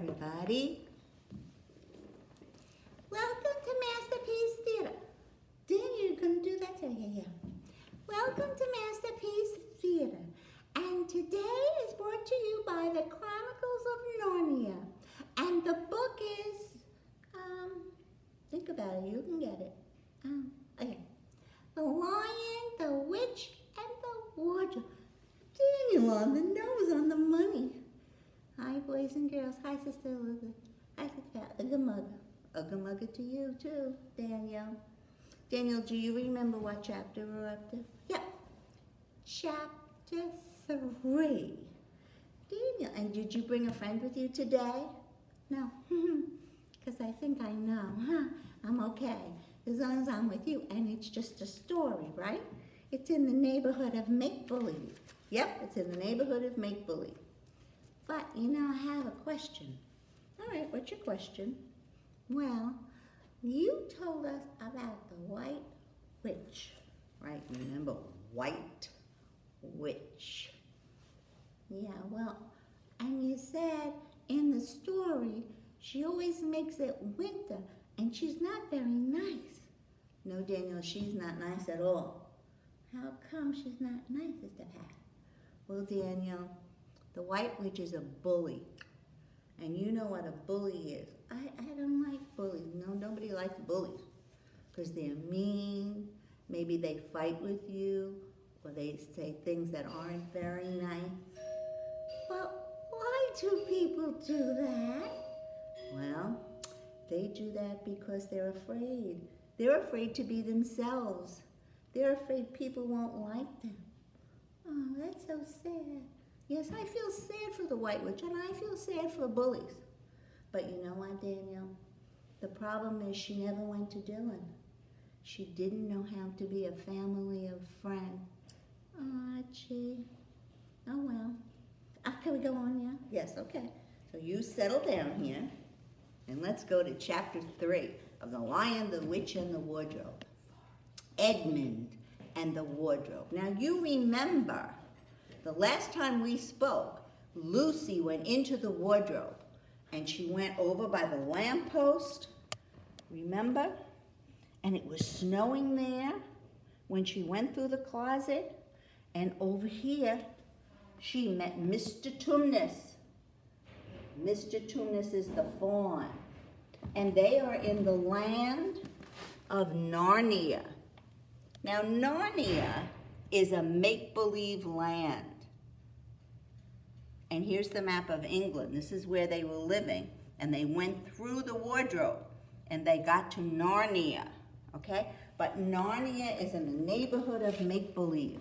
everybody. Welcome to Masterpiece Theater. Daniel, you're going to do that today? Yeah. Welcome to Masterpiece Theater. And today is brought to you by the Chronicles of Narnia. And the book is, think about it, you can get it. Okay. The Lion, the Witch, and the Wardrobe. Daniel on the nose, on the money. Hi, boys and girls. Hi, Sister Elizabeth. Hi, Sister Ugga Mugga. Ugga Mugga to you, too, Daniel. Daniel, do you remember what chapter we're up to? Yep. Chapter 3. Daniel, and did you bring a friend with you today? No. Because I think I know. I'm okay. As long as I'm with you. And it's just a story, right? It's in the neighborhood of make-believe. Yep, it's in the neighborhood of make-believe. But, you know, I have a question. All right, what's your question? Well, you told us about the White Witch, right? Remember, White Witch. Yeah, well, and you said in the story, she always makes it winter, and she's not very nice. No, Daniel, she's not nice at all. How come she's not nice, Sister Pat? Well, Daniel, the White Witch is a bully. And you know what a bully is. I don't like bullies. No, nobody likes bullies. Because they're mean. Maybe they fight with you. Or they say things that aren't very nice. But why do people do that? Well, they do that because they're afraid. They're afraid to be themselves. They're afraid people won't like them. Oh, that's so sad. Yes, I feel sad for the White Witch, and I feel sad for bullies. But you know what, Daniel? The problem is she never went to Dylan. She didn't know how to be a family of friend. Oh, gee. Oh, well. Can we go on now? Yes, okay. So you settle down here, and let's go to chapter 3 of The Lion, the Witch, and the Wardrobe. Edmund and the Wardrobe. Now, you remember, the last time we spoke, Lucy went into the wardrobe and she went over by the lamppost, remember? And it was snowing there when she went through the closet. And over here, she met Mr. Tumnus. Mr. Tumnus is the fawn. And they are in the land of Narnia. Now, Narnia is a make-believe land. And here's the map of England. This is where they were living. And they went through the wardrobe. And they got to Narnia. Okay? But Narnia is in the neighborhood of make-believe.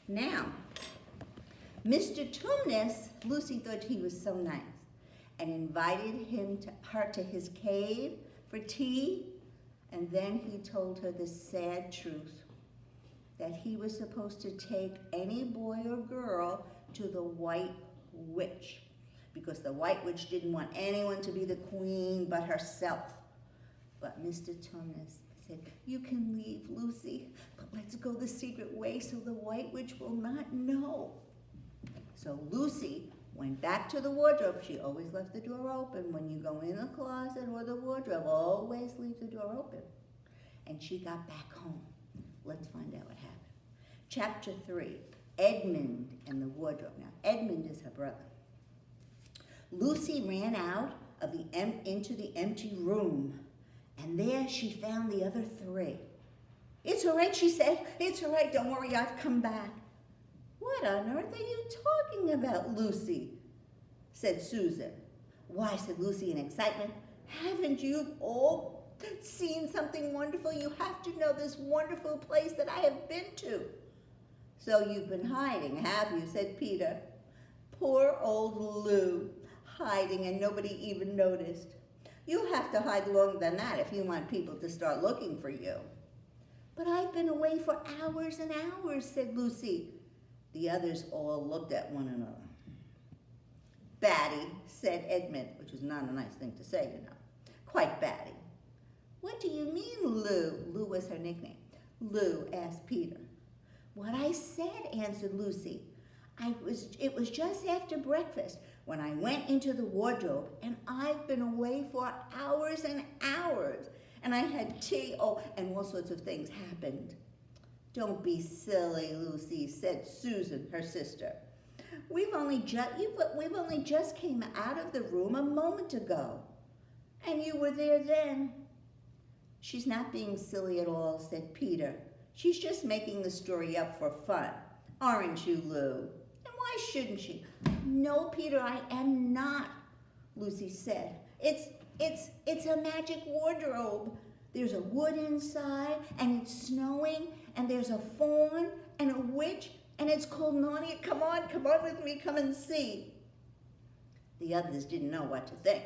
Now, Mr. Tumnus, Lucy thought he was so nice. And invited her to his cave for tea. And then he told her the sad truth. That he was supposed to take any boy or girl to the White Witch, because the White Witch didn't want anyone to be the queen but herself. But Mr. Tumnus said, you can leave, Lucy, but let's go the secret way so the White Witch will not know. So Lucy went back to the wardrobe. She always left the door open. When you go in the closet or the wardrobe, always leave the door open. And she got back home. Let's find out what happened. Chapter 3, Edmund and the Wardrobe. Now, Edmund is her brother. Lucy ran out of into the empty room, and there she found the other 3. It's all right, she said. It's all right, don't worry, I've come back. What on earth are you talking about, Lucy? Said Susan. Why, said Lucy in excitement, haven't you all seen something wonderful? You have to know this wonderful place that I have been to. So you've been hiding, have you? Said Peter. Poor old Lou, hiding and nobody even noticed. You have to hide longer than that if you want people to start looking for you. But I've been away for hours and hours, said Lucy. The others all looked at one another. Batty, said Edmund, which is not a nice thing to say, you know. Quite batty. What do you mean, Lou? Lou was her nickname. Lou asked Peter. What I said, answered Lucy. It was just after breakfast when I went into the wardrobe, and I've been away for hours and hours, and I had tea, and all sorts of things happened. Don't be silly, Lucy, said Susan, her sister. We've only just came out of the room a moment ago, and you were there then. She's not being silly at all, said Peter. She's just making the story up for fun. Aren't you, Lou? And why shouldn't she? No, Peter, I am not, Lucy said. It's a magic wardrobe. There's a wood inside, and it's snowing, and there's a fawn and a witch, and it's called Narnia. Come on with me, come and see. The others didn't know what to think,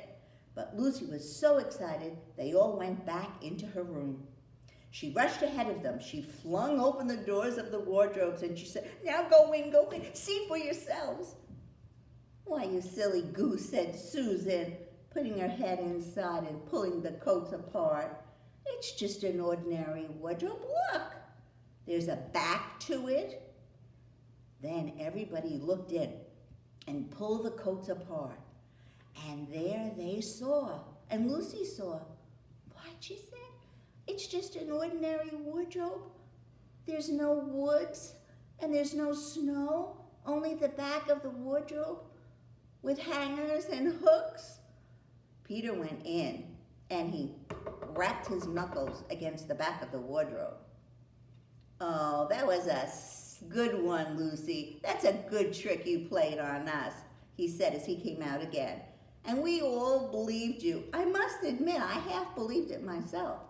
but Lucy was so excited they all went back into her room. She rushed ahead of them. She flung open the doors of the wardrobes, and she said, now go in, see for yourselves. Why, you silly goose, said Susan, putting her head inside and pulling the coats apart. It's just an ordinary wardrobe. Look, there's a back to it. Then everybody looked in and pulled the coats apart. And there they saw, and Lucy saw. What, she said? It's just an ordinary wardrobe. There's no woods and there's no snow, only the back of the wardrobe with hangers and hooks. Peter went in and he rapped his knuckles against the back of the wardrobe. Oh, that was a good one, Lucy. That's a good trick you played on us, he said as he came out again. And we all believed you. I must admit, I half believed it myself.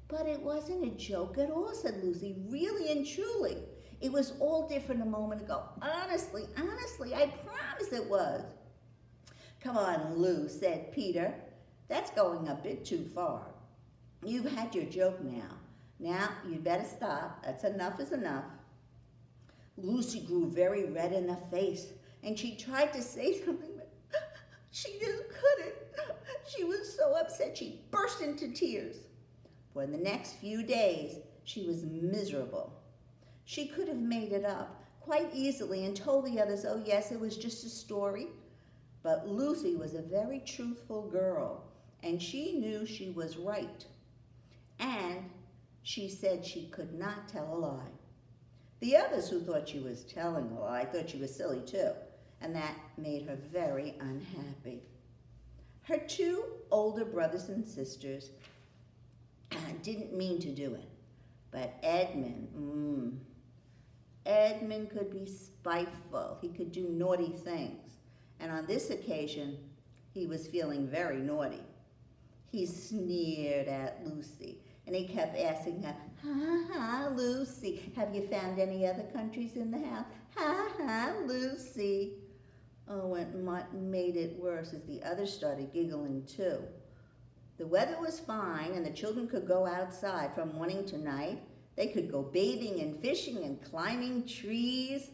But it wasn't a joke at all, said Lucy, really and truly. It was all different a moment ago. Honestly, I promise it was. Come on, Lou, said Peter. That's going a bit too far. You've had your joke now. Now, you'd better stop. That's enough is enough. Lucy grew very red in the face, and she tried to say something, but she just couldn't. She was so upset, she burst into tears. For the next few days, she was miserable. She could have made it up quite easily and told the others, oh yes, it was just a story. But Lucy was a very truthful girl, and she knew she was right. And she said she could not tell a lie. The others who thought she was telling a lie thought she was silly too, and that made her very unhappy. Her two older brothers and sisters didn't mean to do it, but Edmund could be spiteful. He could do naughty things, and on this occasion, he was feeling very naughty. He sneered at Lucy, and he kept asking her, ha, Lucy, have you found any other countries in the house? Ha, Lucy. Oh, and what made it worse is the others started giggling too. The weather was fine, and the children could go outside from morning to night. They could go bathing and fishing and climbing trees,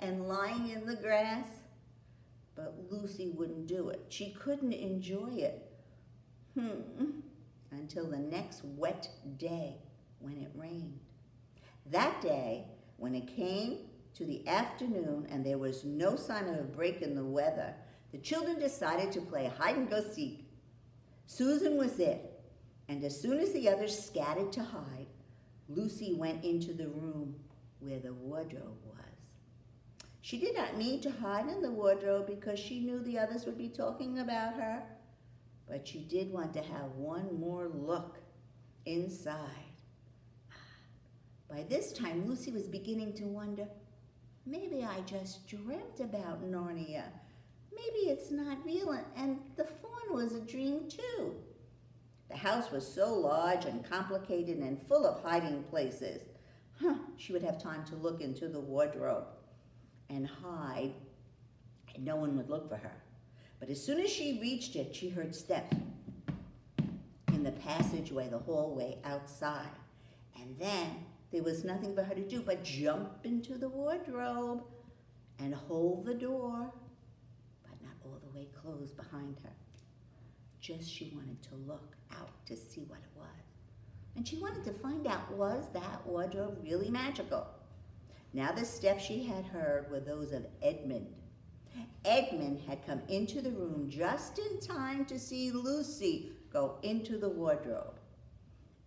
and lying in the grass. But Lucy wouldn't do it. She couldn't enjoy it. Until the next wet day when it rained. That day, when it came to the afternoon and there was no sign of a break in the weather, the children decided to play hide-and-go-seek. Susan was it, and as soon as the others scattered to hide, Lucy went into the room where the wardrobe was. She did not mean to hide in the wardrobe because she knew the others would be talking about her, but she did want to have one more look inside. By this time, Lucy was beginning to wonder, maybe I just dreamt about Narnia. Maybe it's not real, and the fawn was a dream too. The house was so large and complicated and full of hiding places. She would have time to look into the wardrobe and hide, and no one would look for her. But as soon as she reached it, she heard steps in the passageway, the hallway outside. And then there was nothing for her to do but jump into the wardrobe and hold the door, but not all the way closed behind her. Just she wanted to look out to see what it was. And she wanted to find out, was that wardrobe really magical? Now the steps she had heard were those of Edmund. Edmund had come into the room just in time to see Lucy go into the wardrobe.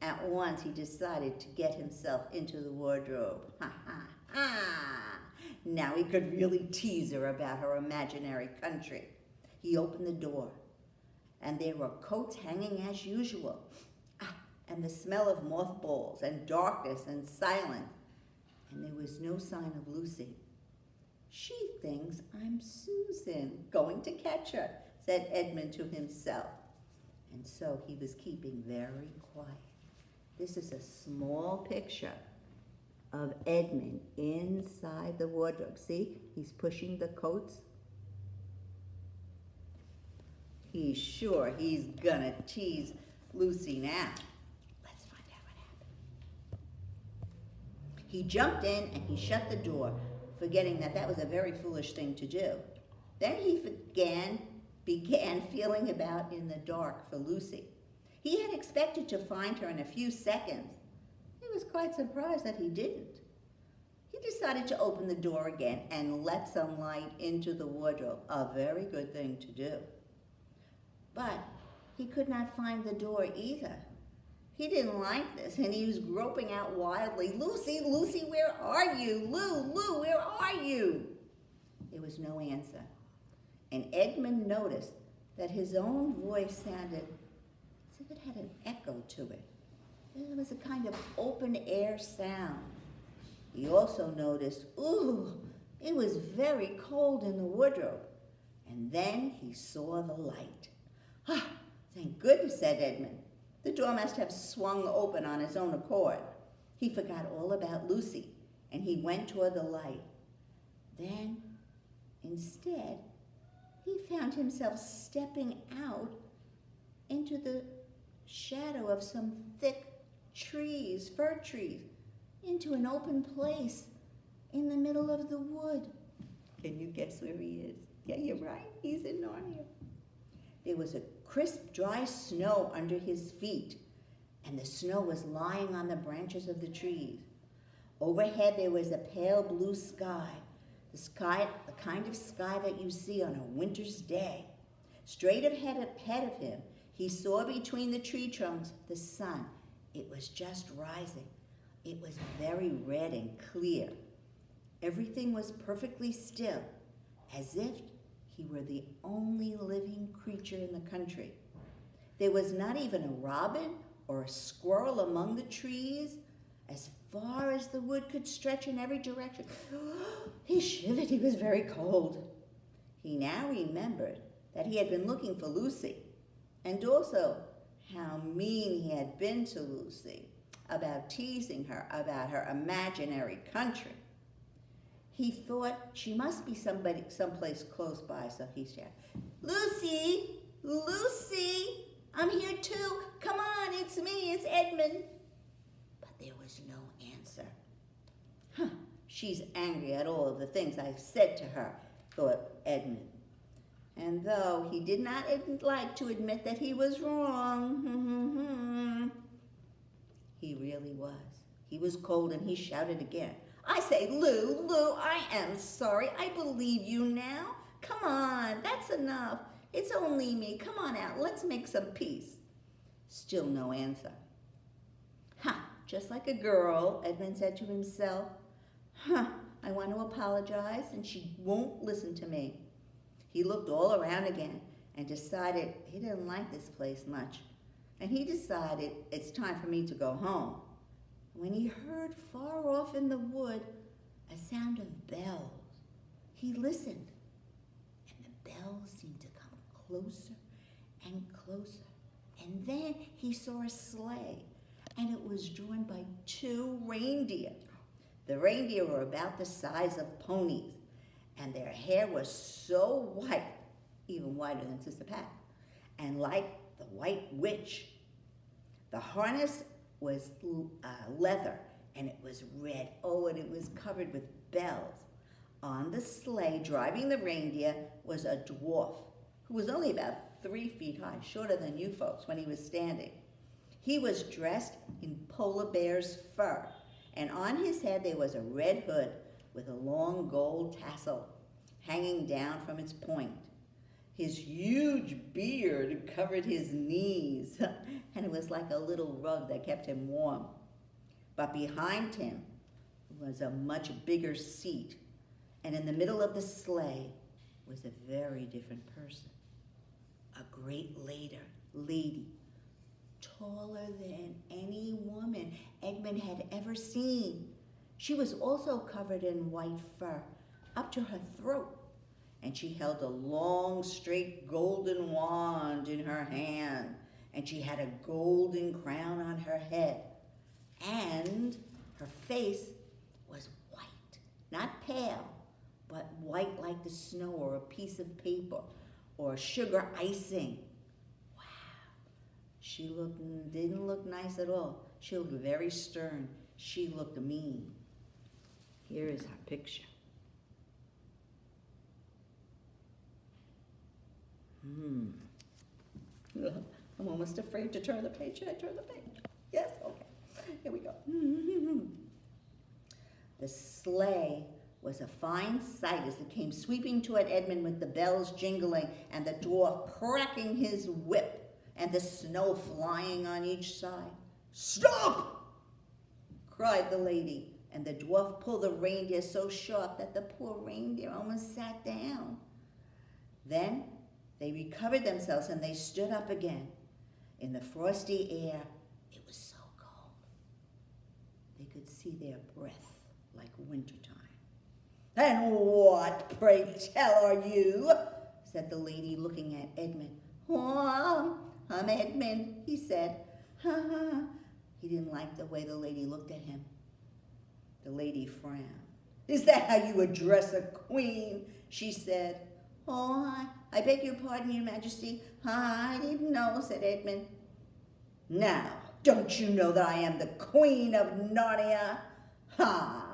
At once he decided to get himself into the wardrobe. Ha ha ha! Now he could really tease her about her imaginary country. He opened the door, and there were coats hanging as usual. And the smell of mothballs and darkness and silence. And there was no sign of Lucy. She thinks I'm Susan, going to catch her, said Edmund to himself. And so he was keeping very quiet. This is a small picture of Edmund inside the wardrobe. See, he's pushing the coats. He's sure he's gonna tease Lucy now. Let's find out what happened. He jumped in and he shut the door, forgetting that was a very foolish thing to do. Then he began feeling about in the dark for Lucy. He had expected to find her in a few seconds. He was quite surprised that he didn't. He decided to open the door again and let some light into the wardrobe, a very good thing to do. But he could not find the door either. He didn't like this, and he was groping out wildly. Lucy, Lucy, where are you? Lou, where are you? There was no answer. And Edmund noticed that his own voice sounded as if it had an echo to it. It was a kind of open air sound. He also noticed, it was very cold in the wardrobe. And then he saw the light. Thank goodness, said Edmund. The door must have swung open on its own accord. He forgot all about Lucy, and he went toward the light. Then, instead, he found himself stepping out into the shadow of some thick trees, fir trees, into an open place in the middle of the wood. Can you guess where he is? Yeah, you're right. He's in Narnia. There was a crisp, dry snow under his feet, and the snow was lying on the branches of the trees. Overhead, there was a pale blue sky, the kind of sky that you see on a winter's day. Straight ahead of him, he saw between the tree trunks the sun. It was just rising. It was very red and clear. Everything was perfectly still, as if he were the only living creature in the country. There was not even a robin or a squirrel among the trees, as far as the wood could stretch in every direction. He shivered. He was very cold. He now remembered that he had been looking for Lucy, and also how mean he had been to Lucy about teasing her about her imaginary country. He thought she must be someplace close by, so he shouted, Lucy, Lucy, I'm here too. Come on, it's me, it's Edmund. But there was no answer. She's angry at all of the things I've said to her, thought Edmund. And though he did not like to admit that he was wrong, he really was. He was cold and he shouted again. I say, Lou, I am sorry. I believe you now. Come on, that's enough. It's only me. Come on out. Let's make some peace. Still no answer. Just like a girl, Edmund said to himself. I want to apologize and she won't listen to me. He looked all around again and decided he didn't like this place much. And he decided it's time for me to go home. When he heard far off in the wood a sound of bells, he listened, and the bells seemed to come closer and closer. And then he saw a sleigh, and it was drawn by 2 reindeer. The reindeer were about the size of ponies, and their hair was so white, even whiter than Sister Pat, and like the White Witch. The harness was leather, and it was red. And it was covered with bells. On the sleigh, driving the reindeer, was a dwarf who was only about 3 feet high, shorter than you folks when he was standing. He was dressed in polar bear's fur, and on his head there was a red hood with a long gold tassel. hanging down from its point. His huge beard covered his knees, and it was like a little rug that kept him warm. But behind him was a much bigger seat, and in the middle of the sleigh was a very different person. A great lady, taller than any woman Edmund had ever seen. She was also covered in white fur up to her throat, and she held a long, straight golden wand in her hand, and she had a golden crown on her head, and her face was white, not pale, but white like the snow or a piece of paper or sugar icing. Wow. She didn't look nice at all. She looked very stern. She looked mean. Here is her picture. I'm almost afraid to turn the page. Should I turn the page? Yes? Okay. Here we go. The sleigh was a fine sight as it came sweeping toward Edmund with the bells jingling and the dwarf cracking his whip and the snow flying on each side. "Stop!" cried the lady, and the dwarf pulled the reindeer so sharp that the poor reindeer almost sat down. Then they recovered themselves and they stood up again. In the frosty air, it was so cold. They could see their breath like wintertime. "And what, pray tell, are you?" said the lady, looking at Edmund. "Oh, I'm Edmund," he said. He didn't like the way the lady looked at him. The lady frowned. "Is that how you address a queen?" she said. "Oh, I beg your pardon, your majesty. I didn't know," said Edmund. "Now, don't you know that I am the Queen of Narnia? Ha!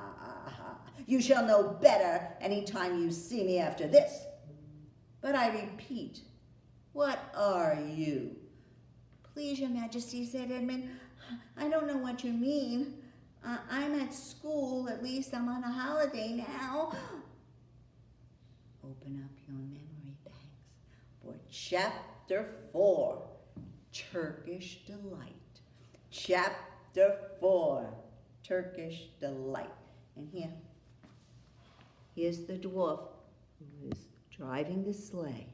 You shall know better any time you see me after this. But I repeat, what are you?" "Please, your majesty," said Edmund, "I don't know what you mean. I'm at school. At least I'm on a holiday now." Open up your memory banks for Chapter 4, Turkish Delight. Chapter 4, Turkish Delight. And here's the dwarf who is driving the sleigh.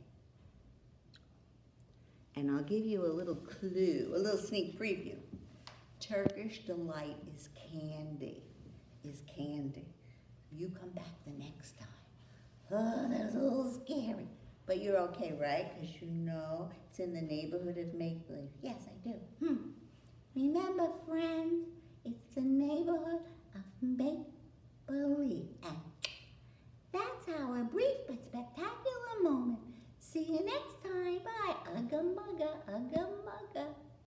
And I'll give you a little clue, a little sneak preview. Turkish Delight is candy, You come back the next time. Oh, that was a little scary. But you're okay, right? Because you know it's in the neighborhood of make-believe. Yes, I do. Remember, friends, it's the